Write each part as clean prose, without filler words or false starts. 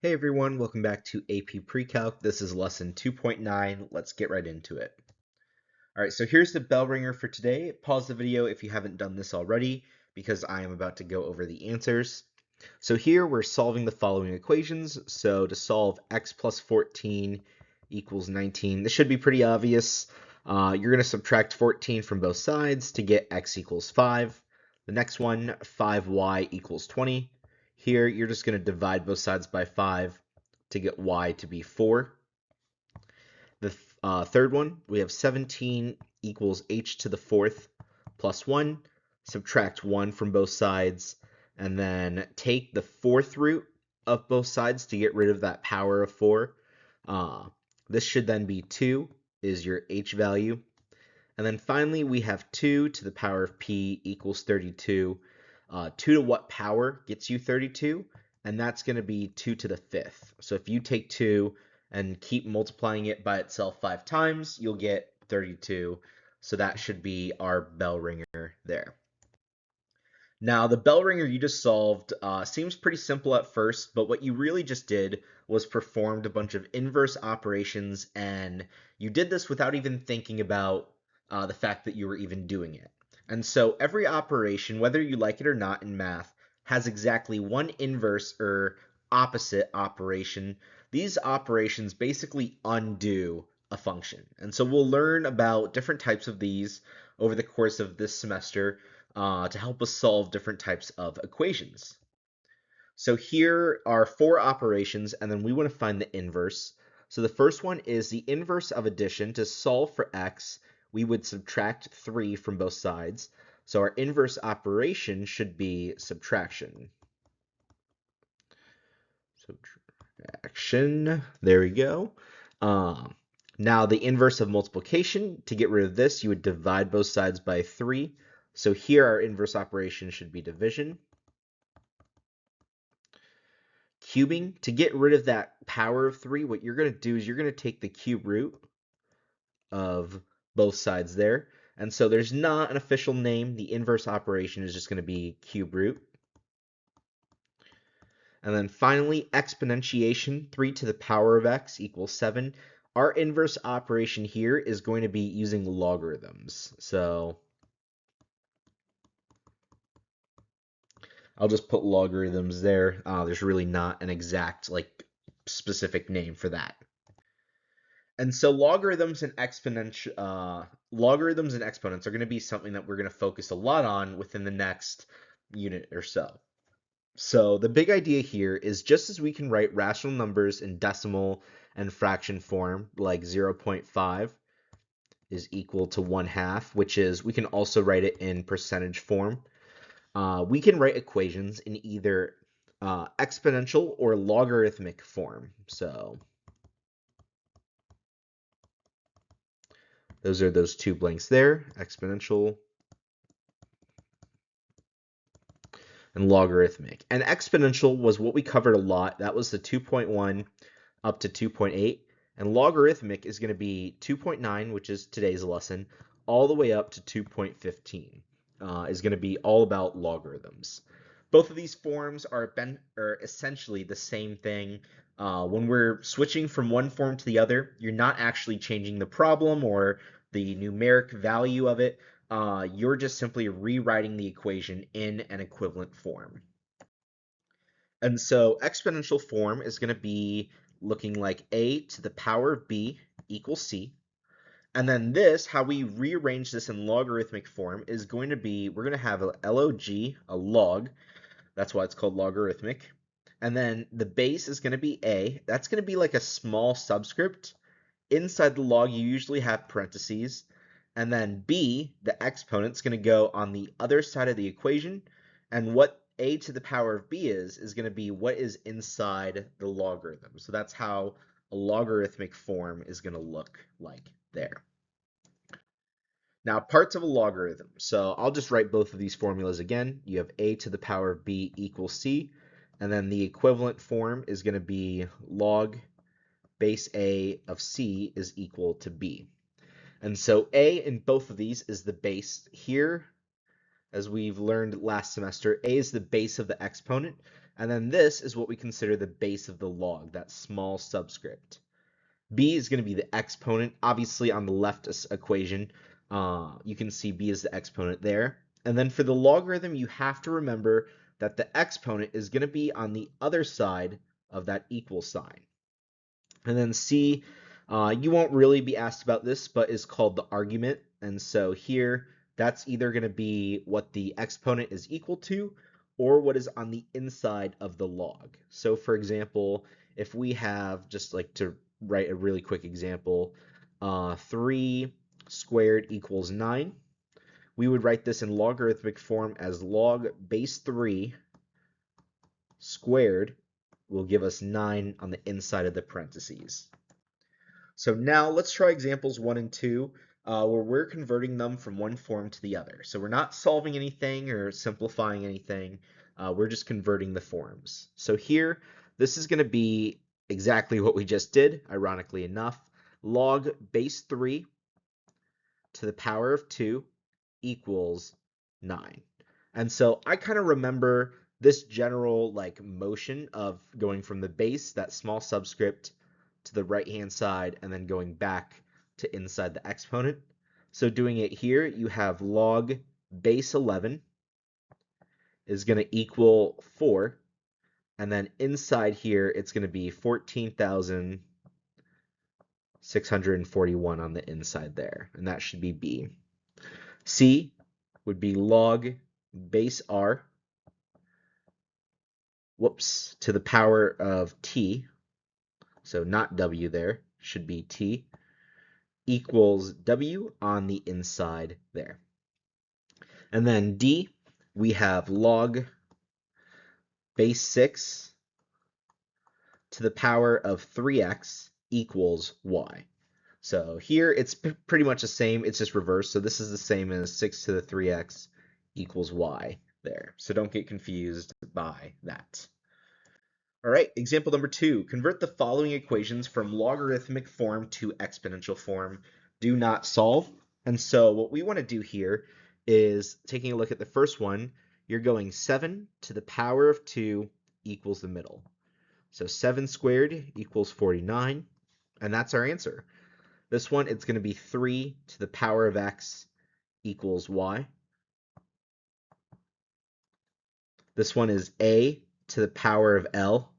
Hey everyone, welcome back to AP Precalc. This is lesson 2.9. Let's get right into it. All right, so here's the bell ringer for today. Pause the video if you haven't done this already because I am about to go over the answers. So here we're solving the following equations. So to solve x plus 14 equals 19, this should be pretty obvious. You're going to subtract 14 from both sides to get x equals 5. The next one, 5y equals 20. Here, you're just going to divide both sides by 5 to get y to be 4. The third one, we have 17 equals h to the fourth plus 1. Subtract 1 from both sides, and then take the fourth root of both sides to get rid of that power of 4. This should then be 2 is your h value. And then finally, we have 2 to the power of p equals 32. 2 to what power gets you 32? And that's going to be 2 to the fifth. So if you take 2 and keep multiplying it by itself 5 times, you'll get 32. So that should be our bell ringer there. Now, the bell ringer you just solved seems pretty simple at first, but what you really just did was performed a bunch of inverse operations, and you did this without even thinking about the fact that you were even doing it. And so every operation, whether you like it or not in math, has exactly one inverse or opposite operation. These operations basically undo a function. And so we'll learn about different types of these over the course of this semester to help us solve different types of equations. So here are 4 operations, and then we want to find the inverse. So the first one is the inverse of addition. To solve for x, we would subtract 3 from both sides. So our inverse operation should be subtraction. Subtraction, there we go. Now the inverse of multiplication, to get rid of this, you would divide both sides by 3. So here our inverse operation should be division. Cubing, to get rid of that power of 3, what you're going to do is you're going to take the cube root of both sides there. And so there's not an official name. The inverse operation is just going to be cube root. And then finally, exponentiation, 3 to the power of x equals 7. Our inverse operation here is going to be using logarithms. So I'll just put logarithms there. There's really not an exact, specific name for that. And so logarithms and exponents are going to be something that we're going to focus a lot on within the next unit or so. So the big idea here is just as we can write rational numbers in decimal and fraction form, like 0.5 is equal to 1/2, which is, we can also write it in percentage form. We can write equations in either exponential or logarithmic form. So those are those two blanks there, exponential and logarithmic. And exponential was what we covered a lot. That was the 2.1 up to 2.8. And logarithmic is going to be 2.9, which is today's lesson, all the way up to 2.15 is going to be all about logarithms. Both of these forms are essentially the same thing. When we're switching from one form to the other, you're not actually changing the problem or the numeric value of it. You're just simply rewriting the equation in an equivalent form. And so exponential form is going to be looking like a to the power of b equals c. And then this, how we rearrange this in logarithmic form, is going to be, we're going to have a log, a log. That's why it's called logarithmic. And then the base is going to be a. That's going to be like a small subscript. Inside the log, you usually have parentheses. And then b, the exponent, is going to go on the other side of the equation. And what a to the power of b is going to be what is inside the logarithm. So that's how a logarithmic form is going to look like there. Now, parts of a logarithm. So I'll just write both of these formulas again. You have a to the power of b equals c, and then the equivalent form is going to be log base a of c is equal to b. And so a in both of these is the base here. As we've learned last semester, a is the base of the exponent, And then this is what we consider the base of the log, that small subscript. B is going to be the exponent. Obviously, on the left equation, you can see B is the exponent there. And then for the logarithm, you have to remember that the exponent is going to be on the other side of that equal sign. And then C, you won't really be asked about this, but is called the argument. And so here, that's either going to be what the exponent is equal to or what is on the inside of the log. So for example, if we have, just like to write a really quick example, 3 squared equals 9, we would write this in logarithmic form as log base 3 squared will give us 9 on the inside of the parentheses. So now let's try examples 1 and 2, where we're converting them from one form to the other. So we're not solving anything or simplifying anything. We're just converting the forms. So here, this is going to be exactly what we just did, ironically enough. Log base 3 to the power of 2 equals 9. And so I kind of remember this general like motion of going from the base, that small subscript, to the right-hand side and then going back to inside the exponent. So doing it here, you have log base 11 is going to equal 4. And then inside here, it's going to be 14,641 on the inside there. And that should be B. C would be log base R, to the power of T. So not W there, should be T, equals W on the inside there. And then D, we have log base 6 to the power of 3x equals y. So here it's pretty much the same, it's just reversed. So this is the same as 6 to the 3x equals y there. So don't get confused by that. All right, example number 2. Convert the following equations from logarithmic form to exponential form. Do not solve. And so what we want to do here is taking a look at the first one, you're going 7 to the power of 2 equals the middle. So 7 squared equals 49, and that's our answer. This one, it's going to be 3 to the power of x equals y. This one is a to the power of L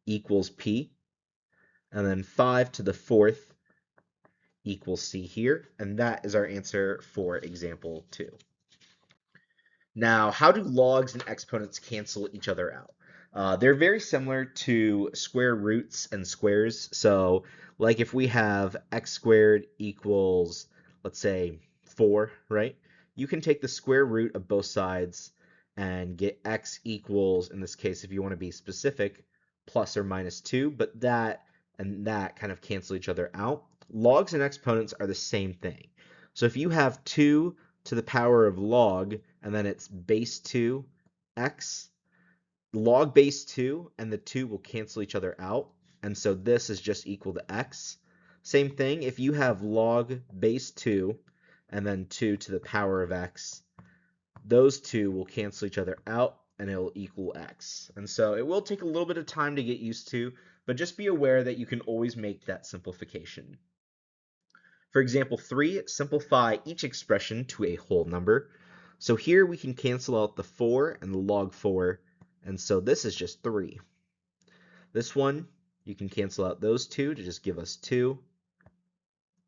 equals P. And then 5 to the 4th equals C here. And that is our answer for example 2. Now, how do logs and exponents cancel each other out? They're very similar to square roots and squares. So like if we have x squared equals, let's say, 4, right? You can take the square root of both sides and get x equals, in this case, if you want to be specific, plus or minus 2, but that and that kind of cancel each other out. Logs and exponents are the same thing. So if you have 2 to the power of log, and then it's base 2 x, log base 2 and the 2 will cancel each other out, and so this is just equal to x. Same thing, if you have log base 2 and then 2 to the power of x, those two will cancel each other out and it'll equal x. And so it will take a little bit of time to get used to, but just be aware that you can always make that simplification. For example 3, simplify each expression to a whole number. So here we can cancel out the 4 and the log 4, and so this is just 3. This one, you can cancel out those two to just give us 2.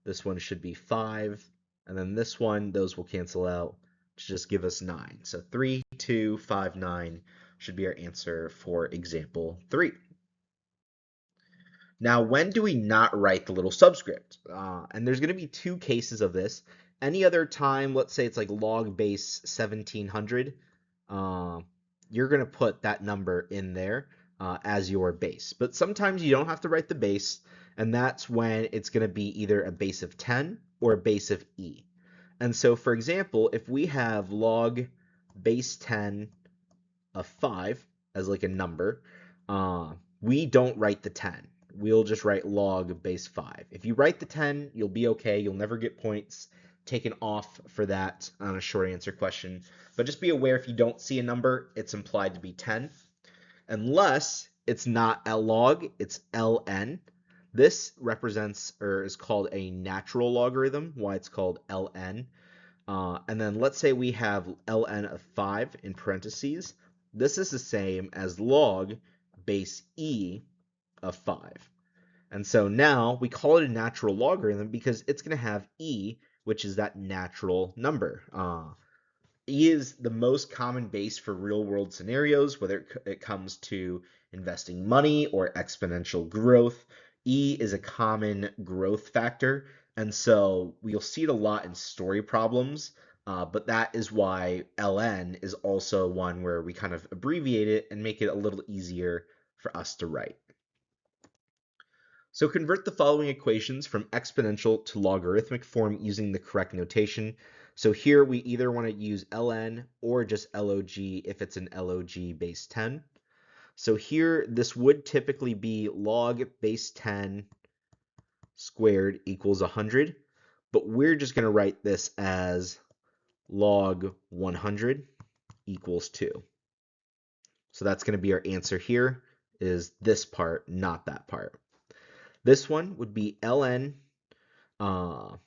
This one should be 5, and then this one, those will cancel out to just give us 9. So 3, 2, 5, 9 should be our answer for example 3. Now, when do we not write the little subscript? And there's going to be two cases of this. Any other time, let's say it's like log base 1700, you're going to put that number in there as your base. But sometimes you don't have to write the base, and that's when it's going to be either a base of 10 or a base of e. And so, for example, if we have log base 10 of 5 as like a number, we don't write the 10. We'll just write log base 5. If you write the 10, you'll be okay. You'll never get points taken off for that on a short answer question. But just be aware if you don't see a number, it's implied to be 10. unless it's not L log, it's ln. This represents or is called a natural logarithm, why it's called ln. And then let's say we have ln of 5 in parentheses. This is the same as log base e of 5. And so now we call it a natural logarithm because it's going to have e, which is that natural number. E is the most common base for real world scenarios, whether it comes to investing money or exponential growth. E is a common growth factor, and so we'll see it a lot in story problems, but that is why ln is also one where we kind of abbreviate it and make it a little easier for us to write. So convert the following equations from exponential to logarithmic form using the correct notation. So here we either want to use ln or just log if it's an log base 10. So here this would typically be log base 10 squared equals 100, but we're just going to write this as log 100 equals 2. So that's going to be our answer here, is this part, not that part. This one would be ln, or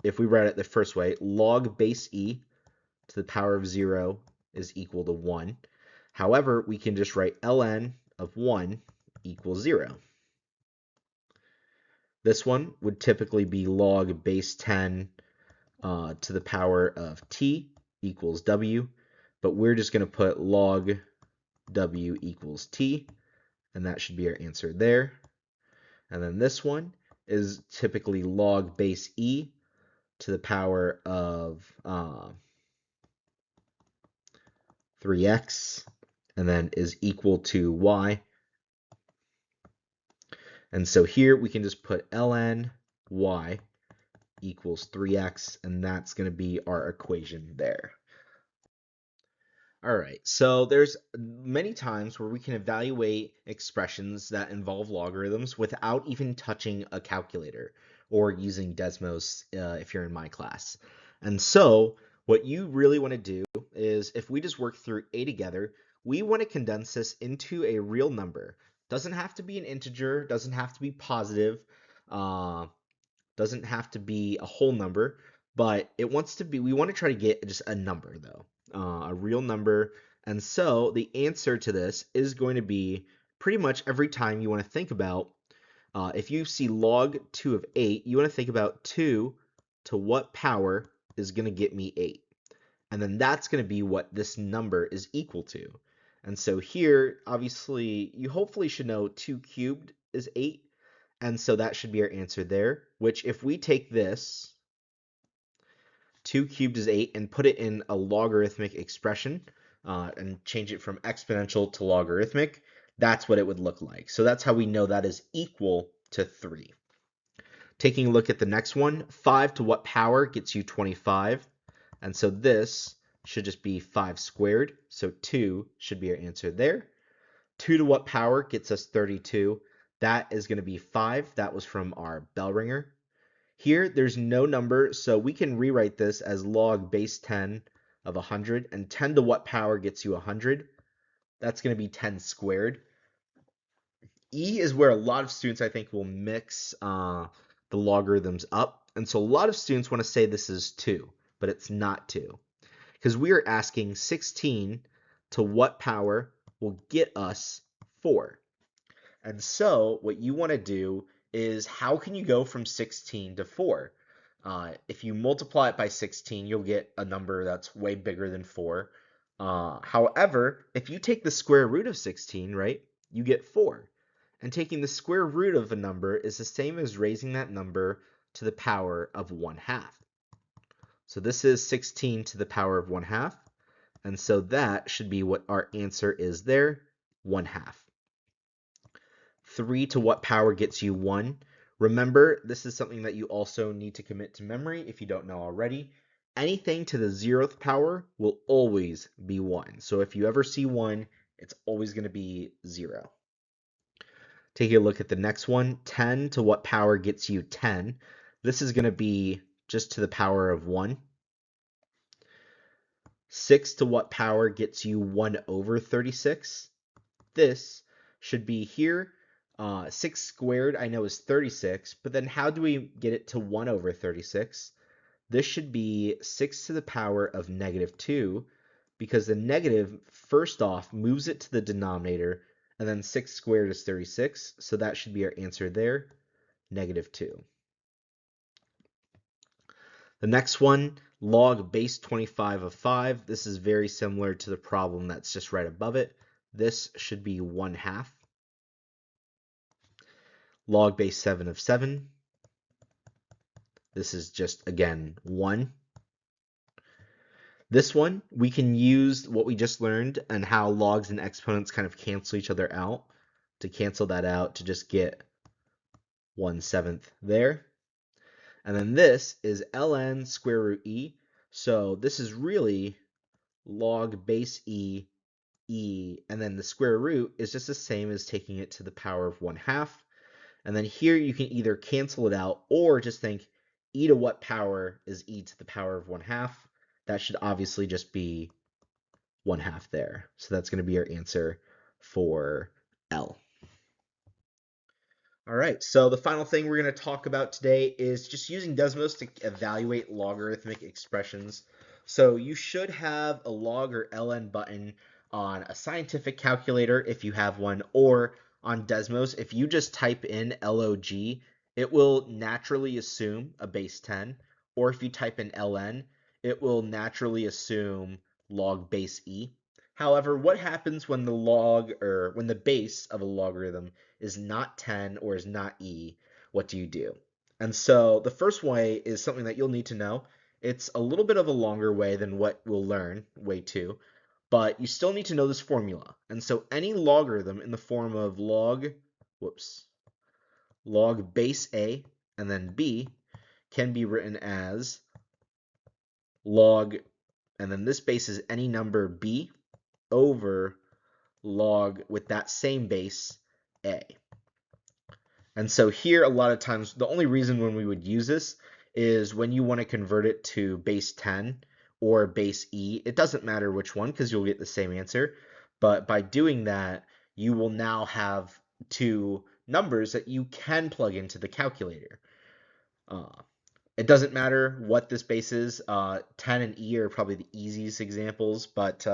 if we write it the first way, log base e to the power of 0 is equal to 1. However, we can just write ln of 1 equals 0. This one would typically be log base 10 to the power of t equals w, but we're just going to put log w equals t, and that should be our answer there. And then this one is typically log base e to the power of 3x, and then is equal to y. And so here we can just put ln y equals 3x, and that's going to be our equation there. All right, so there's many times where we can evaluate expressions that involve logarithms without even touching a calculator or using Desmos if you're in my class. And so what you really want to do is, if we just work through a together, we want to condense this into a real number. Doesn't have to be an integer, doesn't have to be positive, doesn't have to be a whole number, but it wants to be, we want to try to get just a number though, a real number. And so the answer to this is going to be pretty much every time you want to think about, if you see log 2 of 8, you want to think about 2 to what power is going to get me 8. And then that's going to be what this number is equal to. And so here, obviously, you hopefully should know 2 cubed is 8. And so that should be our answer there, which if we take this, 2 cubed is 8, and put it in a logarithmic expression and change it from exponential to logarithmic, that's what it would look like. So that's how we know that is equal to 3. Taking a look at the next one, 5 to what power gets you 25? And so this should just be 5 squared, so 2 should be our answer there. 2 to what power gets us 32? That is going to be 5. That was from our bell ringer. Here, there's no number, so we can rewrite this as log base 10 of 100. And 10 to what power gets you 100? That's going to be 10 squared. E is where a lot of students, I think, will mix the logarithms up. And so a lot of students want to say this is 2, but it's not 2. Because we are asking 16 to what power will get us 4. And so what you want to do is, how can you go from 16 to 4? If you multiply it by 16, you'll get a number that's way bigger than 4. However, if you take the square root of 16, right, you get 4. And taking the square root of a number is the same as raising that number to the power of 1/2. So this is 16 to the power of 1/2. And so that should be what our answer is there, 1/2. 3 to what power gets you 1? Remember, this is something that you also need to commit to memory if you don't know already. Anything to the 0th power will always be 1. So if you ever see 1, it's always going to be 0. Taking a look at the next one, 10 to what power gets you 10? This is going to be just to the power of 1. 6 to what power gets you 1 over 36? This should be here. 6 squared I know is 36, but then how do we get it to 1 over 36? This should be 6 to the power of -2, because the negative, first off, moves it to the denominator, and then 6 squared is 36, so that should be our answer there, -2. The next one, log base 25 of 5. This is very similar to the problem that's just right above it. This should be 1/2. Log base 7 of 7. This is just, again, 1. This one, we can use what we just learned and how logs and exponents kind of cancel each other out, to cancel that out to just get 1/7 there. And then this is ln square root e. So this is really log base e, and then the square root is just the same as taking it to the power of 1/2. And then here you can either cancel it out or just think e to what power is e to the power of 1/2. That should obviously just be 1/2 there. So that's going to be our answer for L. All right, so the final thing we're going to talk about today is just using Desmos to evaluate logarithmic expressions. So you should have a log or ln button on a scientific calculator if you have one, or on Desmos. If you just type in log, it will naturally assume a base 10, or if you type in ln, it will naturally assume log base e. However, what happens when the log, or when the base of a logarithm is not 10 or is not e? What do you do? And so the first way is something that you'll need to know. It's a little bit of a longer way than what we'll learn, way 2, but you still need to know this formula. And so any logarithm in the form of log base a and then b can be written as log, and then this base is any number b over log with that same base a. And so here, a lot of times, the only reason when we would use this is when you want to convert it to base 10 or base e. It doesn't matter which one because you'll get the same answer. But by doing that, you will now have two numbers that you can plug into the calculator. It doesn't matter what this base is. 10 and e are probably the easiest examples, but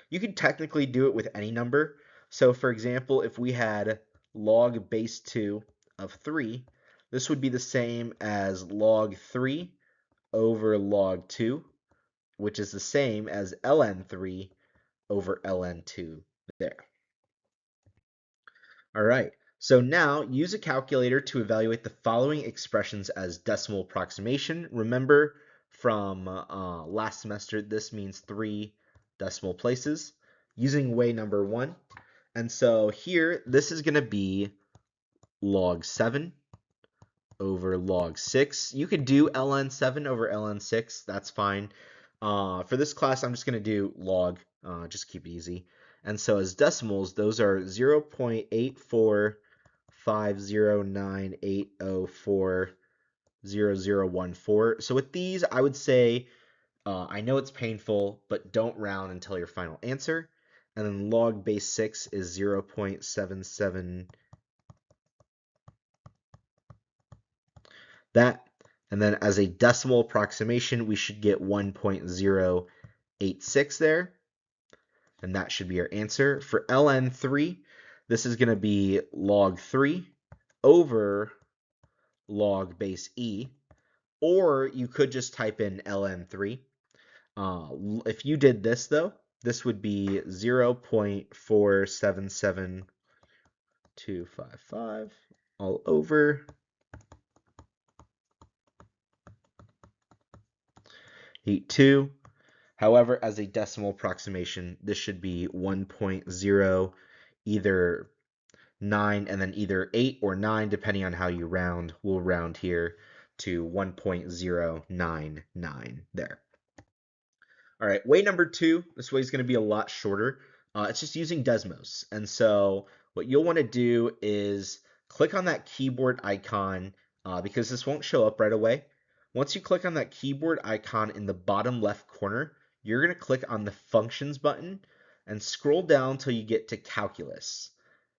you could technically do it with any number. So for example, if we had log base 2 of 3, this would be the same as log 3 over log 2, which is the same as ln 3 over ln 2 there. All right, so now use a calculator to evaluate the following expressions as decimal approximation. Remember from last semester, this means 3 decimal places using way number 1. And so here, this is going to be log 7 over log 6. You could do ln 7 over ln 6. That's fine. For this class, I'm just going to do log. Just keep it easy. And so as decimals, those are 0.8450980400014. So with these, I would say, I know it's painful, but don't round until your final answer. And then log base 6 is 0.77 that. And then as a decimal approximation, we should get 1.086 there. And that should be our answer. For ln 3, this is going to be log 3 over log base e. Or you could just type in ln 3. If you did this, though, this would be 0.477255 all over 82. However, as a decimal approximation, this should be 1.0 either 9 and then either 8 or 9, depending on how you round. We'll round here to 1.099 there. All right, way number 2, this way is going to be a lot shorter. It's just using Desmos. And so what you'll want to do is click on that keyboard icon because this won't show up right away. Once you click on that keyboard icon in the bottom left corner, you're going to click on the Functions button and scroll down until you get to Calculus.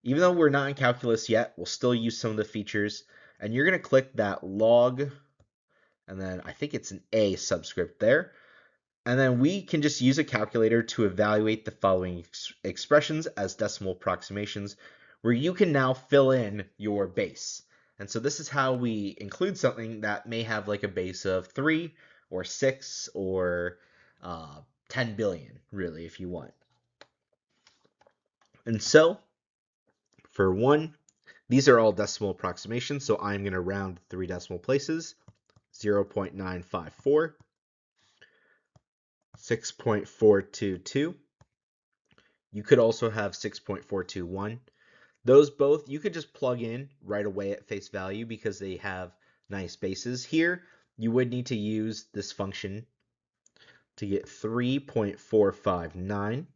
Even though we're not in Calculus yet, we'll still use some of the features, and you're going to click that log, and then I think it's an A subscript there. And then we can just use a calculator to evaluate the following expressions as decimal approximations, where you can now fill in your base. And so this is how we include something that may have like a base of 3 or 6 or 10 billion, really, if you want. And so for 1, these are all decimal approximations, so I'm going to round 3 decimal places, 0.954. 6.422. You could also have 6.421. Those both you could just plug in right away at face value because they have nice bases. Here, you would need to use this function to get 3.459,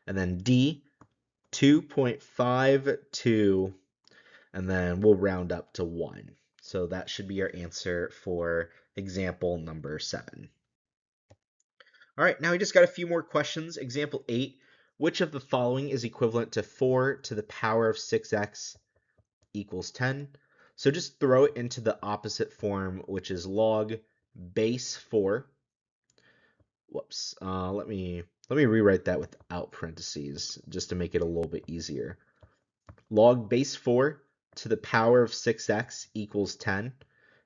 and then D, 2.52, and then we'll round up to 1. So that should be our answer for example number 7. All right, now we just got a few more questions. Example 8, which of the following is equivalent to 4 to the power of 6x equals 10? So just throw it into the opposite form, which is log base 4. Whoops, let me rewrite that without parentheses just to make it a little bit easier. Log base 4 to the power of 6x equals 10,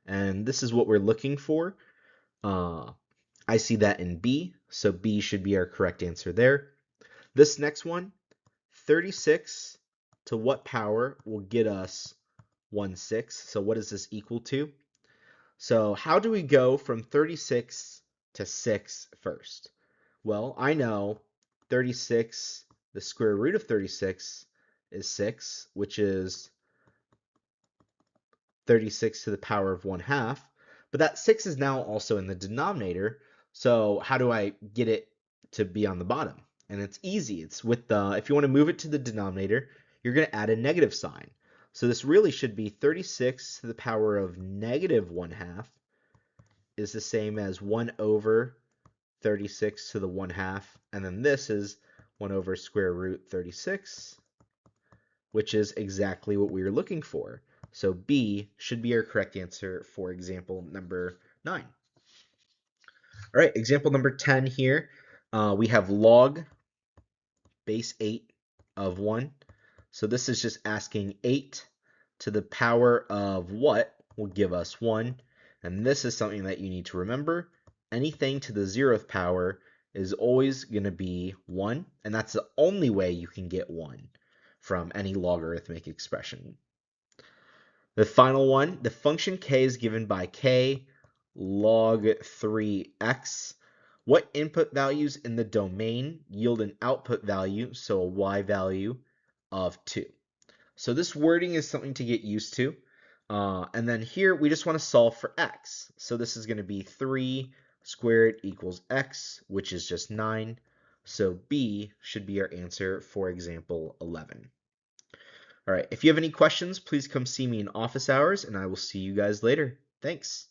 and this is what we're looking for. I see that in B, so B should be our correct answer there. This next one, 36 to what power will get us 1/6? So what is this equal to? So how do we go from 36 to 6 first? Well, I know 36, the square root of 36 is 6, which is 36 to the power of 1/2. But that 6 is now also in the denominator, so how do I get it to be on the bottom? And it's easy. It's with the, if you want to move it to the denominator, you're going to add a negative sign. So this really should be 36 to the power of negative 1/2 is the same as 1 over 36 to the 1/2. And then this is 1 over square root 36, which is exactly what we were looking for. So B should be our correct answer for example number 9. All right, example number 10 here. We have log base 8 of 1. So this is just asking 8 to the power of what will give us 1. And this is something that you need to remember. Anything to the 0th power is always going to be 1. And that's the only way you can get 1 from any logarithmic expression. The final one, the function k is given by k log 3x. What input values in the domain yield an output value, so a y value of 2? So this wording is something to get used to. And then here we just want to solve for x. So this is going to be 3 squared equals x, which is just 9. So B should be our answer for example 11. All right, if you have any questions, please come see me in office hours, and I will see you guys later. Thanks.